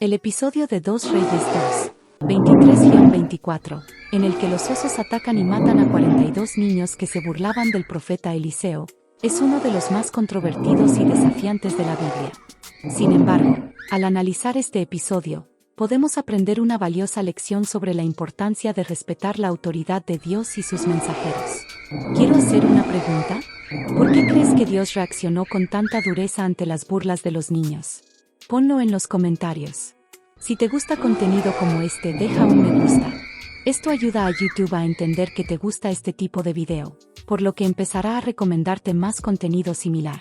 El episodio de 2 Reyes 2, 23-24, en el que los osos atacan y matan a 42 niños que se burlaban del profeta Eliseo, es uno de los más controvertidos y desafiantes de la Biblia. Sin embargo, al analizar este episodio, podemos aprender una valiosa lección sobre la importancia de respetar la autoridad de Dios y sus mensajeros. Quiero hacer una pregunta. ¿Por qué crees que Dios reaccionó con tanta dureza ante las burlas de los niños? Ponlo en los comentarios. Si te gusta contenido como este, deja un me gusta. Esto ayuda a YouTube a entender que te gusta este tipo de video, por lo que empezará a recomendarte más contenido similar.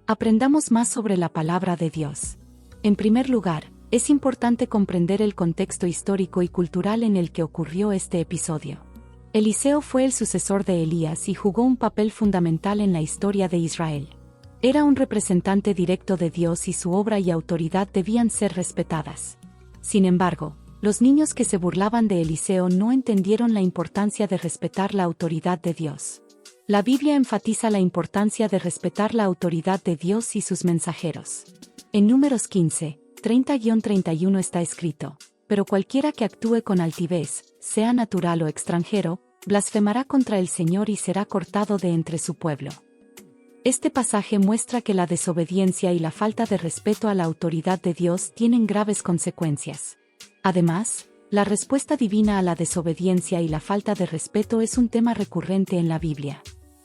Aprendamos más sobre la palabra de Dios. En primer lugar, es importante comprender el contexto histórico y cultural en el que ocurrió este episodio. Eliseo fue el sucesor de Elías y jugó un papel fundamental en la historia de Israel. Era un representante directo de Dios y su obra y autoridad debían ser respetadas. Sin embargo, los niños que se burlaban de Eliseo no entendieron la importancia de respetar la autoridad de Dios. La Biblia enfatiza la importancia de respetar la autoridad de Dios y sus mensajeros. En Números 15, 30-31 está escrito: pero cualquiera que actúe con altivez, sea natural o extranjero, blasfemará contra el Señor y será cortado de entre su pueblo. Este pasaje muestra que la desobediencia y la falta de respeto a la autoridad de Dios tienen graves consecuencias. Además, la respuesta divina a la desobediencia y la falta de respeto es un tema recurrente en la Biblia.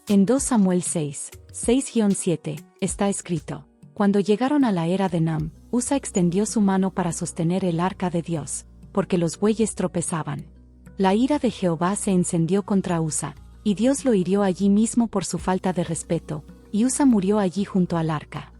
En 2 Samuel 6, 6-7, está escrito: cuando llegaron a la era de Nam, Usa extendió su mano para sostener el arca de Dios, porque los bueyes tropezaban. La ira de Jehová se encendió contra Usa, y Dios lo hirió allí mismo por su falta de respeto, y Usa murió allí junto al arca.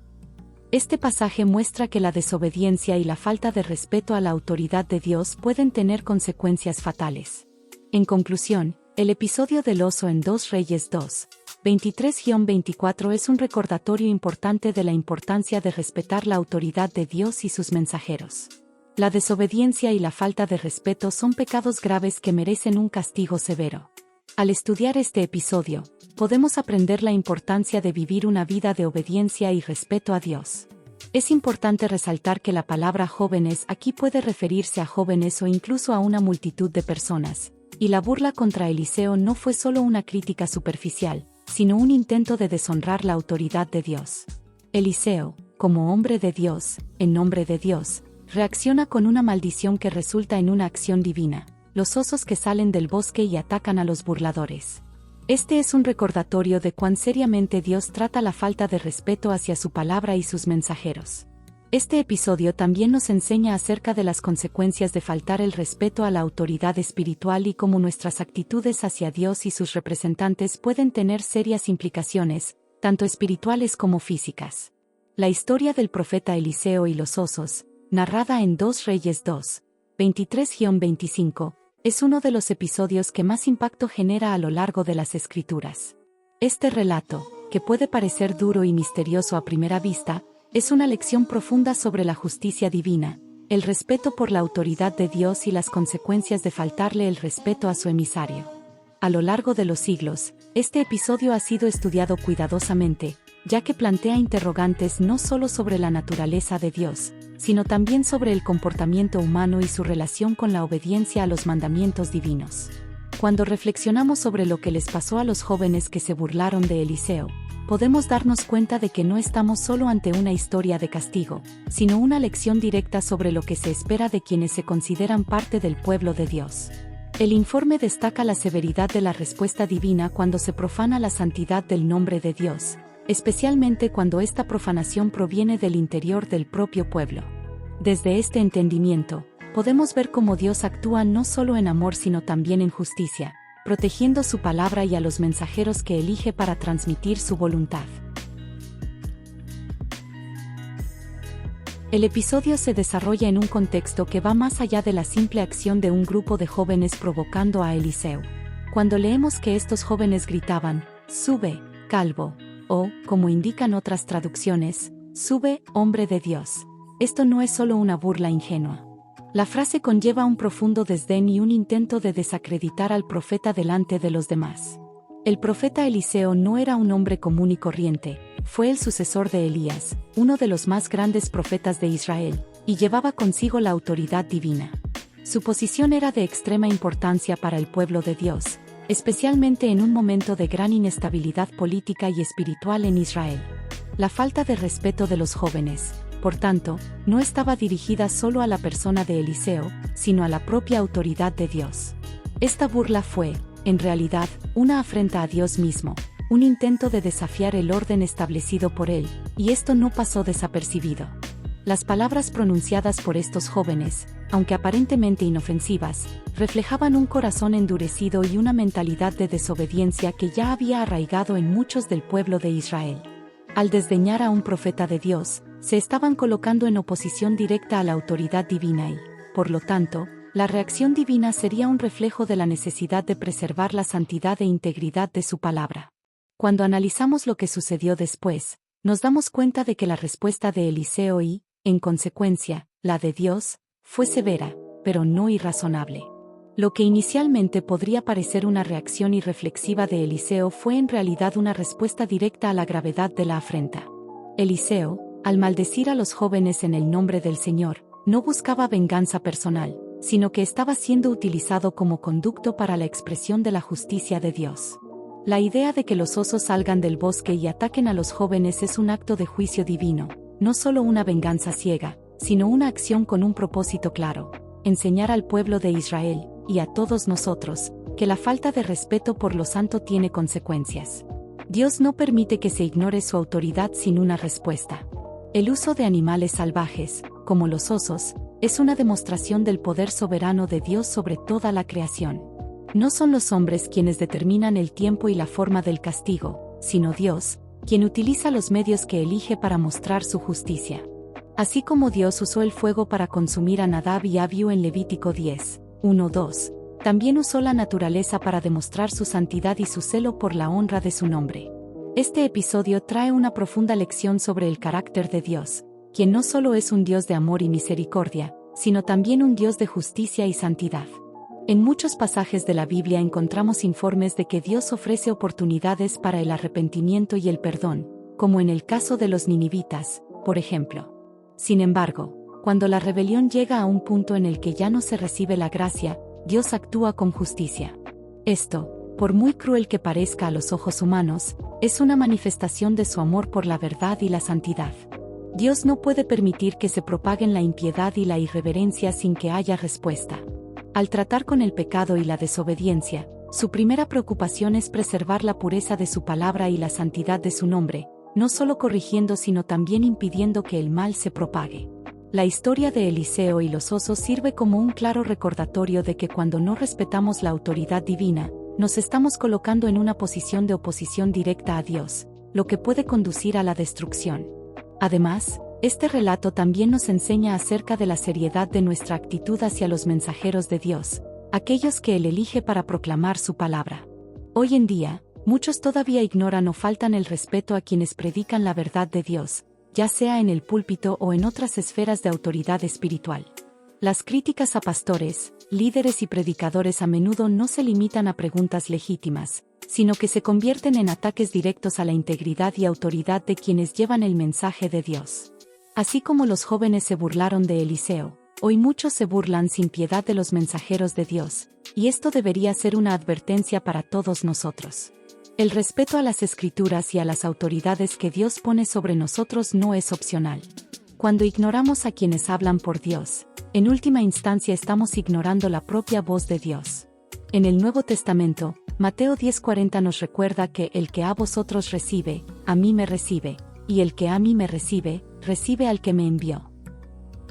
Este pasaje muestra que la desobediencia y la falta de respeto a la autoridad de Dios pueden tener consecuencias fatales. En conclusión, el episodio del oso en 2 Reyes 2, 23-24 es un recordatorio importante de la importancia de respetar la autoridad de Dios y sus mensajeros. La desobediencia y la falta de respeto son pecados graves que merecen un castigo severo. Al estudiar este episodio, podemos aprender la importancia de vivir una vida de obediencia y respeto a Dios. Es importante resaltar que la palabra jóvenes aquí puede referirse a jóvenes o incluso a una multitud de personas, y la burla contra Eliseo no fue solo una crítica superficial, sino un intento de deshonrar la autoridad de Dios. Eliseo, como hombre de Dios, en nombre de Dios, reacciona con una maldición que resulta en una acción divina: los osos que salen del bosque y atacan a los burladores. Este es un recordatorio de cuán seriamente Dios trata la falta de respeto hacia su palabra y sus mensajeros. Este episodio también nos enseña acerca de las consecuencias de faltar el respeto a la autoridad espiritual y cómo nuestras actitudes hacia Dios y sus representantes pueden tener serias implicaciones, tanto espirituales como físicas. La historia del profeta Eliseo y los osos, narrada en 2 Reyes 2, 23-25, es uno de los episodios que más impacto genera a lo largo de las Escrituras. Este relato, que puede parecer duro y misterioso a primera vista, es una lección profunda sobre la justicia divina, el respeto por la autoridad de Dios y las consecuencias de faltarle el respeto a su emisario. A lo largo de los siglos, este episodio ha sido estudiado cuidadosamente, ya que plantea interrogantes no solo sobre la naturaleza de Dios, sino también sobre el comportamiento humano y su relación con la obediencia a los mandamientos divinos. Cuando reflexionamos sobre lo que les pasó a los jóvenes que se burlaron de Eliseo, podemos darnos cuenta de que no estamos solo ante una historia de castigo, sino una lección directa sobre lo que se espera de quienes se consideran parte del pueblo de Dios. El informe destaca la severidad de la respuesta divina cuando se profana la santidad del nombre de Dios, especialmente cuando esta profanación proviene del interior del propio pueblo. Desde este entendimiento, podemos ver cómo Dios actúa no solo en amor sino también en justicia, protegiendo su palabra y a los mensajeros que elige para transmitir su voluntad. El episodio se desarrolla en un contexto que va más allá de la simple acción de un grupo de jóvenes provocando a Eliseo. Cuando leemos que estos jóvenes gritaban: «Sube, calvo», o, como indican otras traducciones, «Sube, hombre de Dios», esto no es solo una burla ingenua. La frase conlleva un profundo desdén y un intento de desacreditar al profeta delante de los demás. El profeta Eliseo no era un hombre común y corriente, fue el sucesor de Elías, uno de los más grandes profetas de Israel, y llevaba consigo la autoridad divina. Su posición era de extrema importancia para el pueblo de Dios, especialmente en un momento de gran inestabilidad política y espiritual en Israel. La falta de respeto de los jóvenes, por tanto, no estaba dirigida solo a la persona de Eliseo, sino a la propia autoridad de Dios. Esta burla fue, en realidad, una afrenta a Dios mismo, un intento de desafiar el orden establecido por él, y esto no pasó desapercibido. Las palabras pronunciadas por estos jóvenes, aunque aparentemente inofensivas, reflejaban un corazón endurecido y una mentalidad de desobediencia que ya había arraigado en muchos del pueblo de Israel. Al desdeñar a un profeta de Dios, se estaban colocando en oposición directa a la autoridad divina y, por lo tanto, la reacción divina sería un reflejo de la necesidad de preservar la santidad e integridad de su palabra. Cuando analizamos lo que sucedió después, nos damos cuenta de que la respuesta de Eliseo y, en consecuencia, la de Dios, fue severa, pero no irrazonable. Lo que inicialmente podría parecer una reacción irreflexiva de Eliseo fue en realidad una respuesta directa a la gravedad de la afrenta. Eliseo, al maldecir a los jóvenes en el nombre del Señor, no buscaba venganza personal, sino que estaba siendo utilizado como conducto para la expresión de la justicia de Dios. La idea de que los osos salgan del bosque y ataquen a los jóvenes es un acto de juicio divino, no solo una venganza ciega, sino una acción con un propósito claro: enseñar al pueblo de Israel, y a todos nosotros, que la falta de respeto por lo santo tiene consecuencias. Dios no permite que se ignore su autoridad sin una respuesta. El uso de animales salvajes, como los osos, es una demostración del poder soberano de Dios sobre toda la creación. No son los hombres quienes determinan el tiempo y la forma del castigo, sino Dios, quien utiliza los medios que elige para mostrar su justicia. Así como Dios usó el fuego para consumir a Nadab y Abiú en Levítico 10, 1-2, también usó la naturaleza para demostrar su santidad y su celo por la honra de su nombre. Este episodio trae una profunda lección sobre el carácter de Dios, quien no solo es un Dios de amor y misericordia, sino también un Dios de justicia y santidad. En muchos pasajes de la Biblia encontramos informes de que Dios ofrece oportunidades para el arrepentimiento y el perdón, como en el caso de los ninivitas, por ejemplo. Sin embargo, cuando la rebelión llega a un punto en el que ya no se recibe la gracia, Dios actúa con justicia. Esto, por muy cruel que parezca a los ojos humanos, es una manifestación de su amor por la verdad y la santidad. Dios no puede permitir que se propaguen la impiedad y la irreverencia sin que haya respuesta. Al tratar con el pecado y la desobediencia, su primera preocupación es preservar la pureza de su palabra y la santidad de su nombre, no solo corrigiendo sino también impidiendo que el mal se propague. La historia de Eliseo y los osos sirve como un claro recordatorio de que cuando no respetamos la autoridad divina, nos estamos colocando en una posición de oposición directa a Dios, lo que puede conducir a la destrucción. Además, este relato también nos enseña acerca de la seriedad de nuestra actitud hacia los mensajeros de Dios, aquellos que Él elige para proclamar su palabra. Hoy en día, muchos todavía ignoran o faltan el respeto a quienes predican la verdad de Dios, ya sea en el púlpito o en otras esferas de autoridad espiritual. Las críticas a pastores, líderes y predicadores a menudo no se limitan a preguntas legítimas, sino que se convierten en ataques directos a la integridad y autoridad de quienes llevan el mensaje de Dios. Así como los jóvenes se burlaron de Eliseo, hoy muchos se burlan sin piedad de los mensajeros de Dios, y esto debería ser una advertencia para todos nosotros. El respeto a las Escrituras y a las autoridades que Dios pone sobre nosotros no es opcional. Cuando ignoramos a quienes hablan por Dios, en última instancia estamos ignorando la propia voz de Dios. En el Nuevo Testamento, Mateo 10:40 nos recuerda que el que a vosotros recibe, a mí me recibe, y el que a mí me recibe, recibe al que me envió.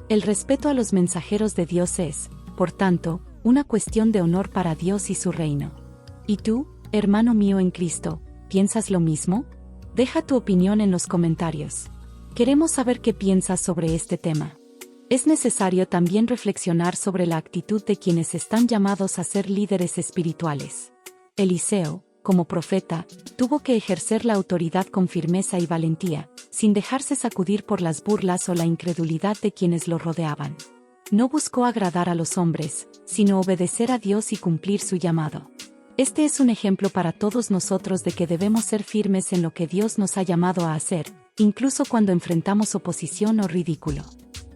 El respeto a los mensajeros de Dios es, por tanto, una cuestión de honor para Dios y su reino. ¿Y tú, hermano mío en Cristo, piensas lo mismo? Deja tu opinión en los comentarios. Queremos saber qué piensas sobre este tema. Es necesario también reflexionar sobre la actitud de quienes están llamados a ser líderes espirituales. Eliseo, como profeta, tuvo que ejercer la autoridad con firmeza y valentía, sin dejarse sacudir por las burlas o la incredulidad de quienes lo rodeaban. No buscó agradar a los hombres, sino obedecer a Dios y cumplir su llamado. Este es un ejemplo para todos nosotros de que debemos ser firmes en lo que Dios nos ha llamado a hacer, incluso cuando enfrentamos oposición o ridículo.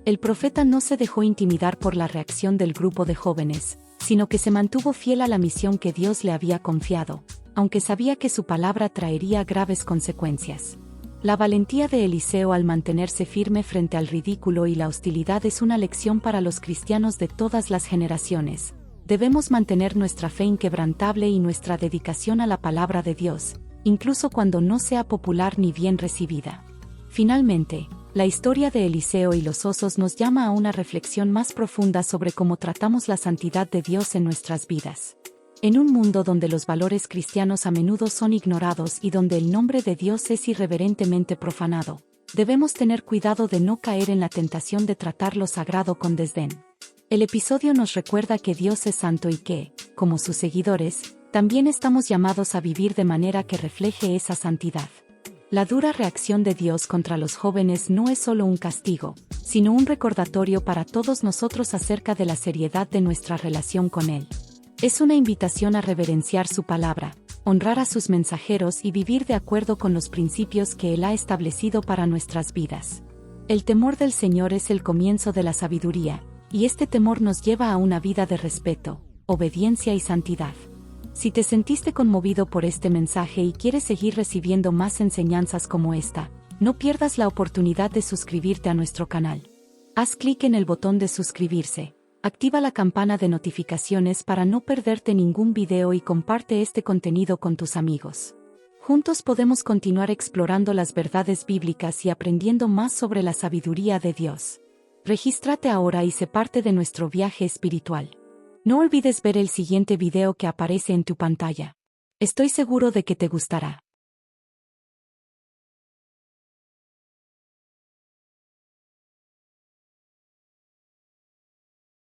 El profeta no se dejó intimidar por la reacción del grupo de jóvenes, sino que se mantuvo fiel a la misión que Dios le había confiado, aunque sabía que su palabra traería graves consecuencias. La valentía de Eliseo al mantenerse firme frente al ridículo y la hostilidad es una lección para los cristianos de todas las generaciones. Debemos mantener nuestra fe inquebrantable y nuestra dedicación a la palabra de Dios, incluso cuando no sea popular ni bien recibida. Finalmente, la historia de Eliseo y los osos nos llama a una reflexión más profunda sobre cómo tratamos la santidad de Dios en nuestras vidas. En un mundo donde los valores cristianos a menudo son ignorados y donde el nombre de Dios es irreverentemente profanado, debemos tener cuidado de no caer en la tentación de tratar lo sagrado con desdén. El episodio nos recuerda que Dios es santo y que, como sus seguidores, también estamos llamados a vivir de manera que refleje esa santidad. La dura reacción de Dios contra los jóvenes no es solo un castigo, sino un recordatorio para todos nosotros acerca de la seriedad de nuestra relación con Él. Es una invitación a reverenciar su palabra, honrar a sus mensajeros y vivir de acuerdo con los principios que Él ha establecido para nuestras vidas. El temor del Señor es el comienzo de la sabiduría, y este temor nos lleva a una vida de respeto, obediencia y santidad. Si te sentiste conmovido por este mensaje y quieres seguir recibiendo más enseñanzas como esta, no pierdas la oportunidad de suscribirte a nuestro canal. Haz clic en el botón de suscribirse. Activa la campana de notificaciones para no perderte ningún video y comparte este contenido con tus amigos. Juntos podemos continuar explorando las verdades bíblicas y aprendiendo más sobre la sabiduría de Dios. Regístrate ahora y sé parte de nuestro viaje espiritual. No olvides ver el siguiente video que aparece en tu pantalla. Estoy seguro de que te gustará.